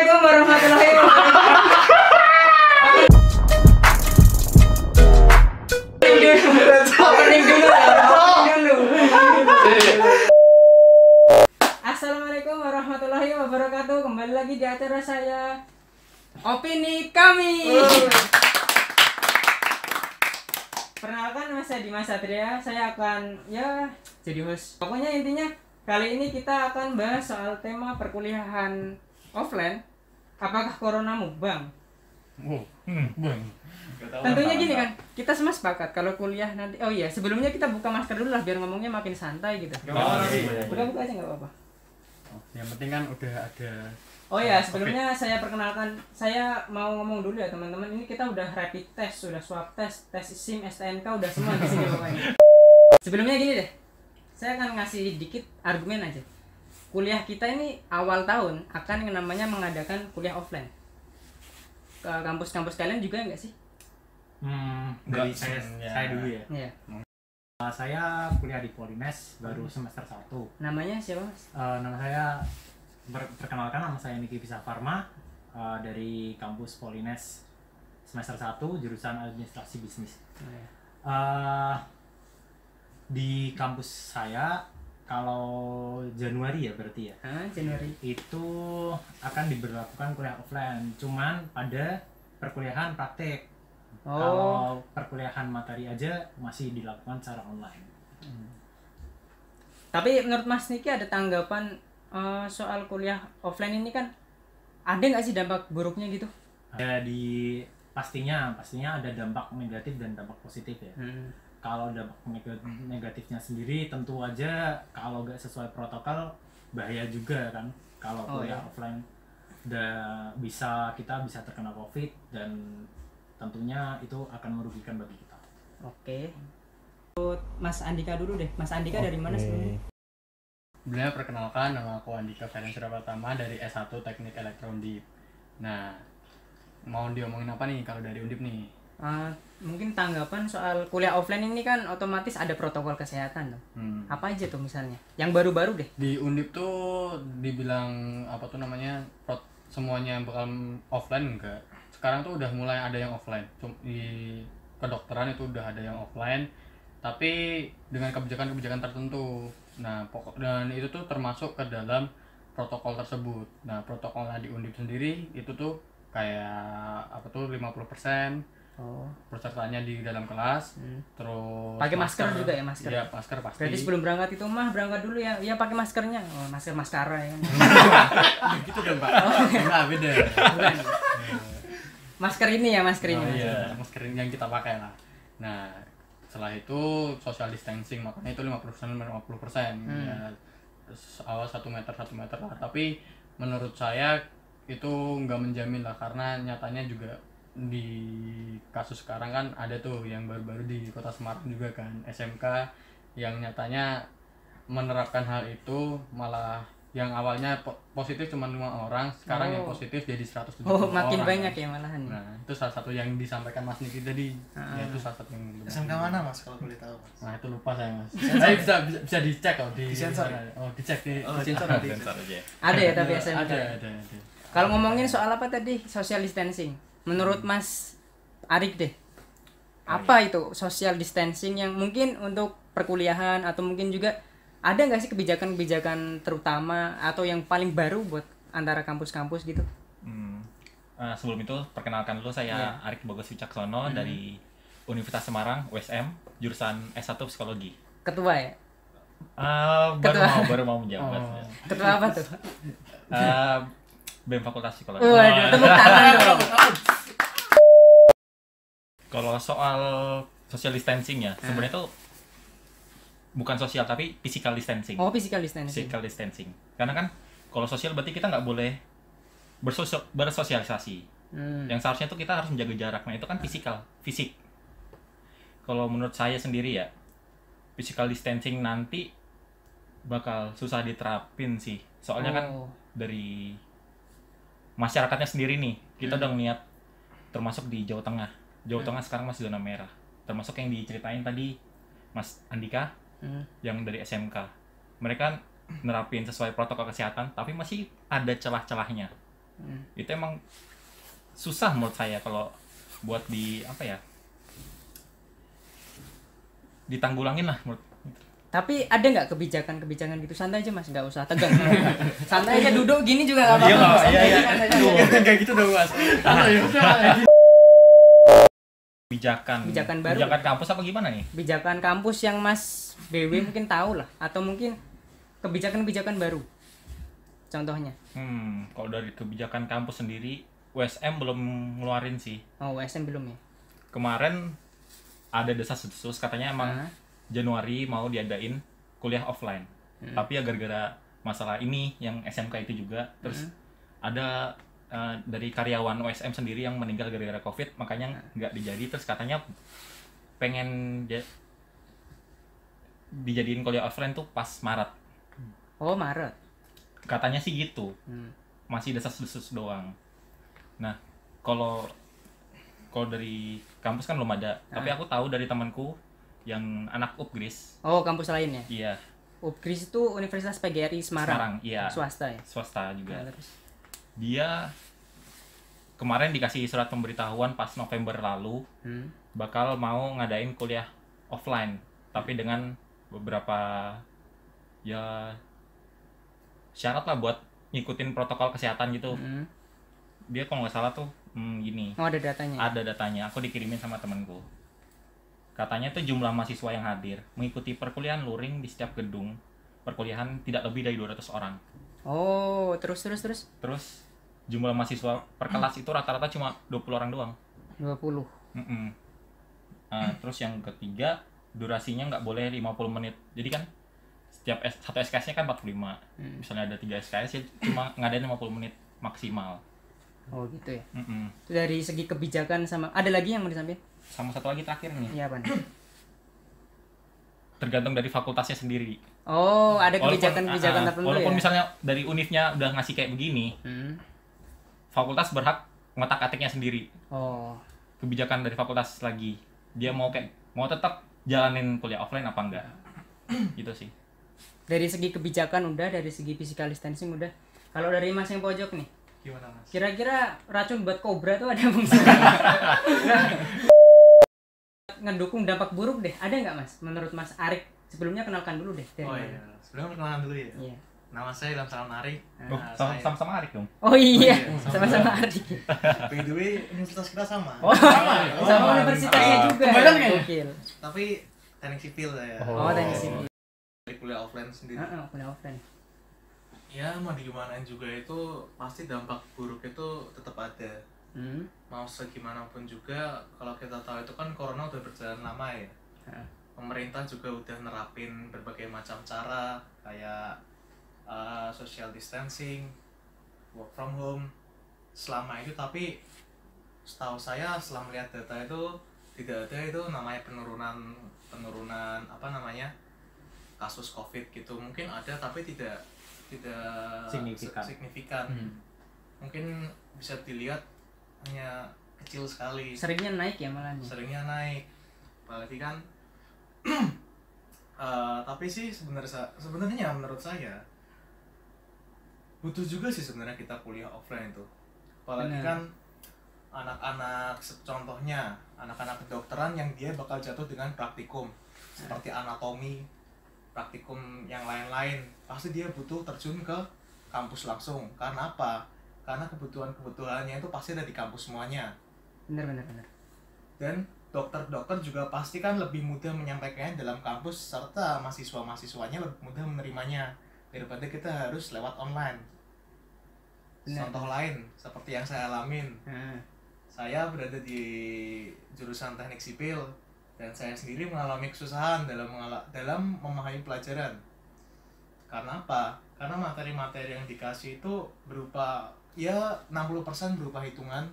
Assalamualaikum warahmatullahi wabarakatuh. Opening dulu ya. Assalamualaikum warahmatullahi wabarakatuh. Kembali lagi di acara saya Opini Kami. Perkenalkan, nama saya Dimas Satria. Saya akan jadi host. Pokoknya intinya kali ini kita akan bahas soal tema perkuliahan offline. Apakah corona mubang? Bang. Tentunya gini kan, kita semua sepakat kalau kuliah nanti. Oh iya, sebelumnya kita buka masker dulu lah biar ngomongnya makin santai gitu. Buka-buka aja nggak apa-apa. Yang penting kan udah ada. Oh ya, sebelumnya saya perkenalkan, saya mau ngomong dulu ya teman-teman. Ini kita udah rapid test, sudah swab test, tes SIM, STNK, udah semua di sini pokoknya. Sebelumnya gini deh, saya akan ngasih dikit argumen aja. Kuliah kita ini awal tahun akan yang namanya mengadakan kuliah offline. Ke kampus-kampus kalian juga nggak sih? Dari saya dulu ya. Iya. Saya kuliah di Polines baru semester 1. Namanya siapa, Mas? Nama saya perkenalkan, nama saya Niki Bisa Farma, dari kampus Polines semester 1 jurusan administrasi bisnis. Di kampus saya kalau Januari ya berarti ya. Januari. Itu akan diberlakukan kuliah offline, cuman pada perkuliahan praktek. Kalau perkuliahan materi aja masih dilakukan secara online. Tapi menurut Mas Niki ada tanggapan soal kuliah offline ini kan ada nggak sih dampak buruknya gitu? Pastinya ada dampak negatif dan dampak positif ya. Kalau dampak negatifnya sendiri tentu aja kalau nggak sesuai protokol bahaya juga kan. Kalau kuliah offline kita bisa terkena COVID dan tentunya itu akan merugikan bagi kita. Oke. Mas Andika dulu deh. Mas Andika dari mana sebenarnya? Sebenarnya perkenalkan, nama aku Andika Ferenc Surapratama dari S1 Teknik Elektro Undip. Nah, mau diomongin apa nih kalau dari Undip nih? Mungkin tanggapan soal kuliah offline ini kan otomatis ada protokol kesehatan tuh. Apa aja tuh misalnya? Yang baru-baru deh. Di Undip tuh dibilang semuanya bakal offline enggak. Sekarang tuh udah mulai ada yang offline. Di kedokteran itu udah ada yang offline, tapi dengan kebijakan-kebijakan tertentu. Nah, dan itu tuh termasuk ke dalam protokol tersebut. Nah, protokolnya di Undip sendiri itu tuh kayak 50% pesertanya di dalam kelas, terus pakai masker juga ya, masker. Iya, masker pasti. Berarti sebelum berangkat itu berangkat dulu ya. Ya pakai maskernya. Maskara ya. Gitu dong, Pak. Enggak beda. Bukan. Masker ini ya, masker ini. Iya, masker yang kita pakai lah. Nah, setelah itu social distancing, makanya itu 50% ya, awal 1 meter lah, tapi menurut saya itu nggak menjamin lah, karena nyatanya juga di kasus sekarang kan ada tuh yang baru-baru di kota Semarang juga kan, SMK yang nyatanya menerapkan hal itu, malah yang awalnya positif cuma 5 orang, sekarang yang positif jadi 170 orang. Makin banyak ya malahan. Nah, itu salah satu yang disampaikan Mas Niki tadi. Ya, itu salah satu yang SMK mana Mas kalau boleh tahu, Mas? Nah, itu lupa saya, Mas. Tapi bisa dicek kok di sensor. Dicek di sensor nanti. Ada ya tapi SMK. Ada. Kalau ngomongin soal apa tadi? Social distancing. Menurut Mas Arik deh. Apa itu social distancing yang mungkin untuk perkuliahan atau mungkin juga ada nggak sih kebijakan-kebijakan terutama atau yang paling baru buat antara kampus-kampus gitu? Sebelum itu perkenalkan dulu, saya Arik Bagus Wicaksono dari Universitas Semarang USM jurusan S1 Psikologi. Ketua ya? Baru mau menjabat. Ketua apa tuh? BEM Fakultas Psikologi. Waduh, tepuk tangan dong. Kalau soal social distancing ya, sebenarnya tuh bukan sosial tapi physical distancing. Physical distancing. Physical distancing. Karena kan kalau sosial berarti kita nggak boleh bersosialisasi. Yang seharusnya tuh kita harus menjaga jarak. Nah, itu kan fisik. Kalau menurut saya sendiri ya, physical distancing nanti bakal susah diterapin sih. Soalnya kan dari masyarakatnya sendiri nih, kita udah ngeliat termasuk di Jawa Tengah. Jawa Tengah sekarang masih zona merah. Termasuk yang diceritain tadi Mas Andika yang dari SMK. Mereka nerapin sesuai protokol kesehatan, tapi masih ada celah-celahnya. Itu emang susah menurut saya kalau buat di apa ya, ditanggulangin lah menurut. Tapi ada nggak kebijakan gitu? Santai aja Mas, nggak usah tegang. Santai aja, duduk gini juga nggak apa-apa. Mas. Santai aja, santai aja. Kayak gitu dong Mas. Kebijakan baru. Kebijakan kampus apa gimana nih? Kebijakan kampus yang Mas BW mungkin tahu lah, atau mungkin kebijakan baru. Contohnya. Kalau dari kebijakan kampus sendiri, USM belum ngeluarin sih. Oh, USM belum ya? Kemarin ada desas-desus katanya emang Januari mau diadain kuliah offline. Tapi ya gara-gara masalah ini yang SMK itu juga, terus ada dari karyawan USM sendiri yang meninggal gara-gara COVID, makanya nggak dijadi. Terus katanya pengen dijadiin kuliah offline tuh pas Maret. Oh, Maret. Katanya sih gitu. Masih desas-desus doang. Nah, kalau dari kampus kan belum ada. Tapi aku tahu dari temanku yang anak UPGRIS. Oh, kampus lain ya? Iya. UPGRIS itu Universitas PGRI Semarang. Iya. Swasta ya? Swasta juga. Nah, terus. Dia kemarin dikasih surat pemberitahuan pas November lalu bakal mau ngadain kuliah offline, tapi dengan beberapa ya syarat lah buat ngikutin protokol kesehatan gitu. Dia kalau nggak salah tuh gini. Oh, ada datanya? Ada datanya, aku dikirimin sama temanku. Katanya tuh jumlah mahasiswa yang hadir mengikuti perkuliahan luring di setiap gedung perkuliahan tidak lebih dari 200 orang. Oh, terus. Terus jumlah mahasiswa per kelas itu rata-rata cuma 20 orang doang. 20. Terus yang ketiga, durasinya nggak boleh 50 menit. Jadi kan setiap satu SKS-nya kan 45. Misalnya ada 3 SKS ya cuma ngadain 50 menit maksimal. Oh, gitu ya. Mm-mm. Dari segi kebijakan sama ada lagi yang mau disampaikan? Sama satu lagi terakhir nih. Iya, Pan. Tergantung dari fakultasnya sendiri. Oh, ada kebijakan-kebijakan tertentu ya. Walaupun misalnya dari univnya udah ngasih kayak begini, fakultas berhak ngotak-atiknya sendiri. Oh. Kebijakan dari fakultas lagi. Dia mau tetap jalanin kuliah offline apa enggak. Gitu sih. Dari segi kebijakan udah, dari segi physical distancing udah. Kalau dari Mas yang pojok nih, Gimana Mas? kira-kira racun buat kobra tuh ada fungsinya? Ngedukung dampak buruk deh, ada nggak Mas? Menurut Mas Arik, sebelumnya kenalkan dulu deh. Dari Oh mana? iya, sebelumnya perkenalan dulu ya. Iya. Nama saya Ilham Salam Arik. Sama-sama Arik dong. Oh iya, iya, sama-sama Arik. By the way, universitas kita sama. Oh, Sama universitasnya juga. Kebayang nggak ya? Gokil. Tapi teknik sipil saya. Oh, teknik sipil. Dari kuliah offline sendiri. Kuliah offline. Ya mau digimanain juga itu pasti dampak buruk itu tetap ada. Mau segimanapun juga, kalau kita tahu itu kan corona udah berjalan lama ya. Pemerintah juga udah nerapin berbagai macam cara kayak social distancing, work from home selama itu. Tapi setahu saya setelah melihat data itu tidak ada itu namanya penurunan apa namanya kasus COVID gitu. Mungkin ada tapi tidak signifikan. Mungkin bisa dilihat hanya kecil sekali. Seringnya naik ya malah. Seringnya naik. Apalagi kan tapi sih sebenarnya menurut saya butuh juga sih sebenarnya kita kuliah offline itu. Apalagi kan anak-anak, contohnya anak-anak kedokteran yang dia bakal jatuh dengan praktikum seperti anatomi, praktikum yang lain-lain, pasti dia butuh terjun ke kampus langsung. Karena apa? Karena kebutuhannya itu pasti ada di kampus semuanya. Bener. Dan dokter-dokter juga pasti kan lebih mudah menyampaikannya dalam kampus, serta mahasiswa-mahasiswanya lebih mudah menerimanya daripada kita harus lewat online. Contoh lain seperti yang saya alamin. Saya berada di jurusan teknik sipil dan saya sendiri mengalami kesusahan dalam memahami pelajaran. Karena apa? Karena materi-materi yang dikasih itu berupa ya 60% berupa hitungan,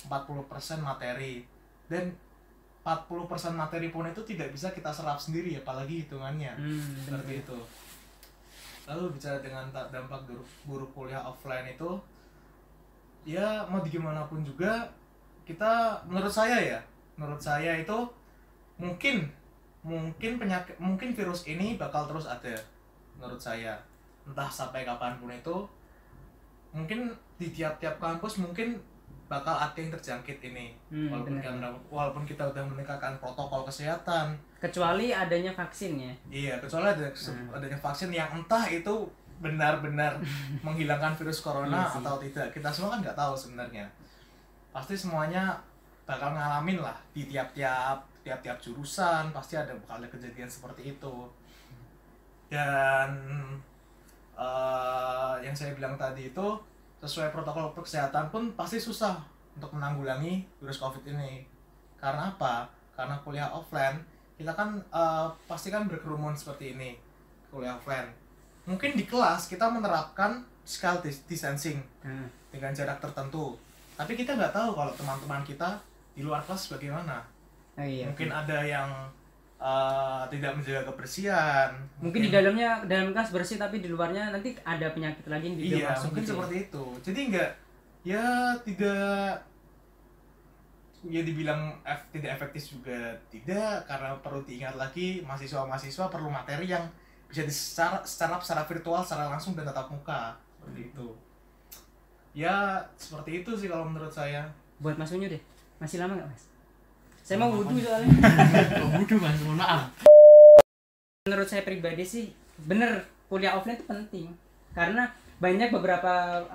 40% materi, dan 40% materi pun itu tidak bisa kita serap sendiri, apalagi hitungannya. Seperti itu. Lalu bicara dengan dampak buruk kuliah offline itu, ya mau digimanapun juga kita, menurut saya itu mungkin virus ini bakal terus ada. Menurut saya entah sampai kapanpun itu mungkin di tiap-tiap kampus mungkin bakal ada yang terjangkit ini, walaupun kita udah menegakkan protokol kesehatan, kecuali adanya vaksinnya. Iya, kecuali adanya vaksin yang entah itu benar-benar menghilangkan virus corona atau tidak, kita semua kan nggak tahu sebenarnya. Pasti semuanya bakal ngalamin lah di tiap-tiap jurusan, pasti bakal ada kejadian seperti itu. Dan yang saya bilang tadi itu, sesuai protokol kesehatan pun pasti susah untuk menanggulangi virus COVID ini. Karena apa? Karena kuliah offline, kita kan pasti kan berkerumun seperti ini, kuliah offline. Mungkin di kelas kita menerapkan physical distancing dengan jarak tertentu, tapi kita nggak tahu kalau teman-teman kita di luar kelas bagaimana. Mungkin ada yang tidak menjaga kebersihan. Mungkin di dalam kelas bersih, tapi di luarnya nanti ada penyakit lagi yang iya, mungkin gitu seperti itu. Jadi dibilang tidak efektif juga tidak, karena perlu diingat lagi mahasiswa perlu materi yang bisa secara virtual, secara langsung dan tatap muka seperti itu. Ya seperti itu sih kalau menurut saya. Buat Mas Unyu deh, masih lama nggak Mas? Saya mau wudhu soalnya. Wudhu Mas, mohon maaf. Menurut saya pribadi sih bener kuliah offline itu penting, karena banyak beberapa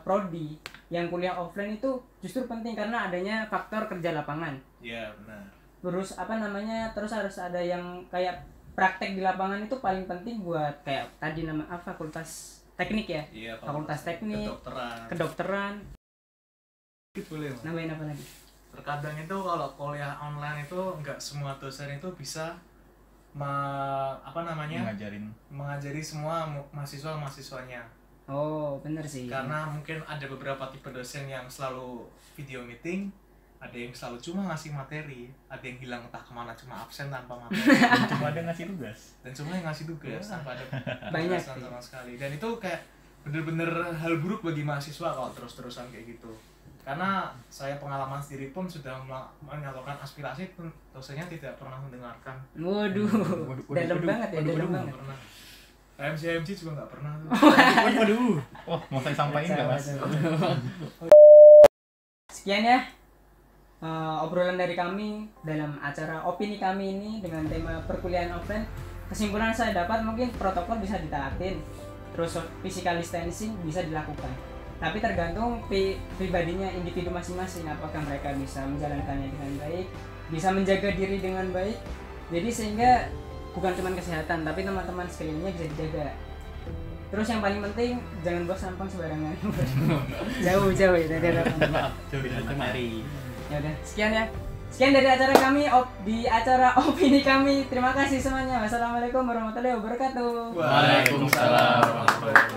prodi yang kuliah offline itu justru penting karena adanya faktor kerja lapangan. Iya benar. Terus terus harus ada yang kayak praktek di lapangan, itu paling penting buat kayak tadi fakultas teknik ya. Iya, fakultas teknik, kedokteran. Boleh. Nambahin apa lagi? Terkadang itu kalau kuliah online itu nggak semua dosen itu bisa mengajari semua mahasiswanya. Oh, bener sih. Karena mungkin ada beberapa tipe dosen yang selalu video meeting, ada yang selalu cuma ngasih materi, ada yang hilang entah kemana, cuma absen tanpa materi, Cuma ada ngasih tugas. dan cuma yang ngasih tugas tanpa ada banyak sama sekali. Dan itu kayak bener-bener hal buruk bagi mahasiswa kalau terus-terusan kayak gitu. Karena saya pengalaman sendiri pun sudah menyalurkan aspirasi, dosennya tidak pernah mendengarkan. Waduh, dalam banget ya, dalam banget. Pernah. MC juga nggak pernah tuh. Waduh. Oh, mau saya sampaikan nggak Mas? Sekian ya obrolan dari kami dalam acara opini kami ini dengan tema perkuliahan offline. Kesimpulan saya dapat, mungkin protokol bisa ditaatin, terus physical distancing bisa dilakukan, tapi tergantung pribadinya individu masing-masing, apakah mereka bisa menjalankannya dengan baik, bisa menjaga diri dengan baik. Jadi sehingga bukan cuma kesehatan, tapi teman-teman sekelilingnya bisa dijaga. Terus yang paling penting, jangan buang sampah sembarangan. jauh ya dari harapan. Jauh dari materi. Ya udah, sekian ya. Sekian dari acara kami di acara opini kami. Terima kasih semuanya. Wassalamualaikum warahmatullahi wabarakatuh. Waalaikumsalam warahmatullahi wabarakatuh.